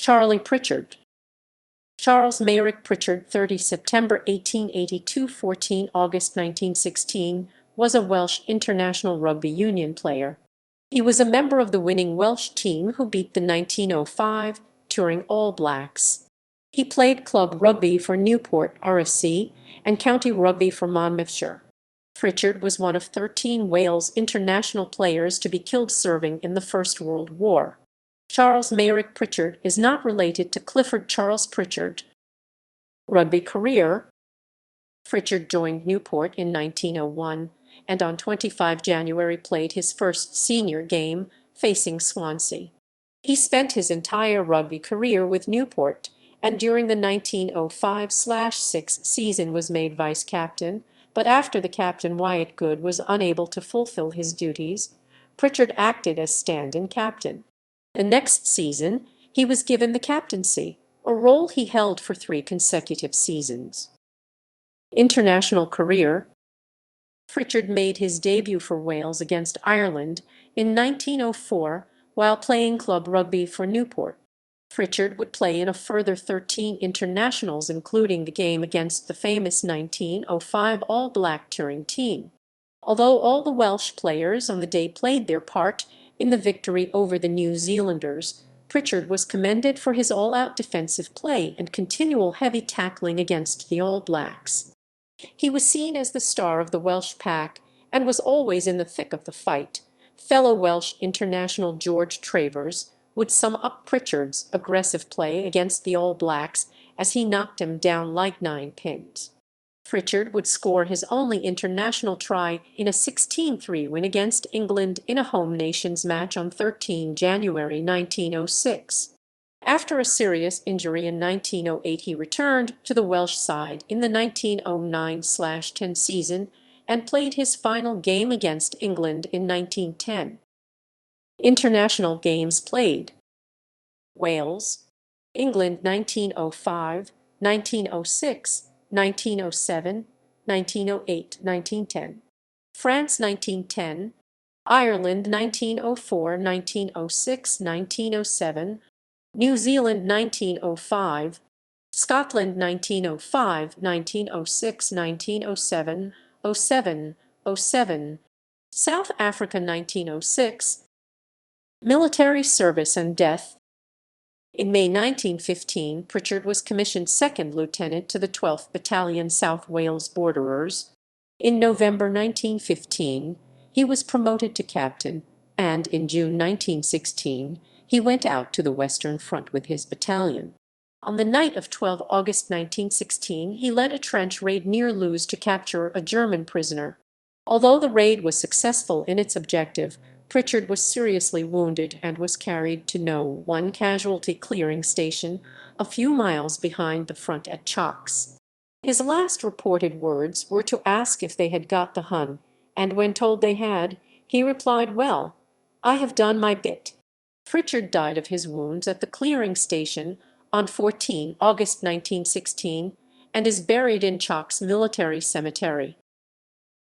Charlie Pritchard. Charles Meyrick Pritchard, 30 September 1882 – 14 August 1916, was a Welsh international rugby union player. He was a member of the winning Welsh team who beat the 1905 touring All Blacks. He played club rugby for Newport RFC and county rugby for Monmouthshire. Pritchard was one of 13 Wales international players to be killed serving in the First World War. Charles Meyrick Pritchard is not related to Clifford Charles Pritchard. Rugby career. Pritchard joined Newport in 1901 and on 25 January played his first senior game, facing Swansea. He spent his entire rugby career with Newport, and during the 1905/06 season was made vice-captain, but after the captain Wyatt Good was unable to fulfill his duties, Pritchard acted as stand-in captain. The next season, he was given the captaincy, a role he held for 3 consecutive seasons. International career. Pritchard made his debut for Wales against Ireland in 1904 while playing club rugby for Newport. Pritchard would play in a further 13 internationals, including the game against the famous 1905 All Black touring team. Although all the Welsh players on the day played their part in the victory over the New Zealanders, Pritchard was commended for his all-out defensive play and continual heavy tackling against the All Blacks. He was seen as the star of the Welsh pack and was always in the thick of the fight. Fellow Welsh international George Travers would sum up Pritchard's aggressive play against the All Blacks as he knocked him down like 9 pins. Pritchard would score his only international try in a 16-3 win against England in a home nations match on 13 January 1906. After a serious injury in 1908, he returned to the Welsh side in the 1909/10 season and played his final game against England in 1910. International games played. Wales, England 1905, 1906, 1907, 1908, 1910. France 1910, Ireland 1904, 1906, 1907, New Zealand 1905, Scotland 1905, 1906, 1907, 07, 07, South Africa 1906. Military service and death. In May 1915, Pritchard was commissioned 2nd Lieutenant to the 12th Battalion South Wales Borderers. In November 1915, he was promoted to captain, and in June 1916, he went out to the Western Front with his battalion. On the night of 12 August 1916, he led a trench raid near Lewes to capture a German prisoner. Although the raid was successful in its objective, Pritchard was seriously wounded and was carried to No. 1 Casualty Clearing Station, a few miles behind the front at Chalks. His last reported words were to ask if they had got the Hun, and when told they had, he replied, "Well, I have done my bit." Pritchard died of his wounds at the clearing station on 14 August 1916 and is buried in Chalks Military Cemetery.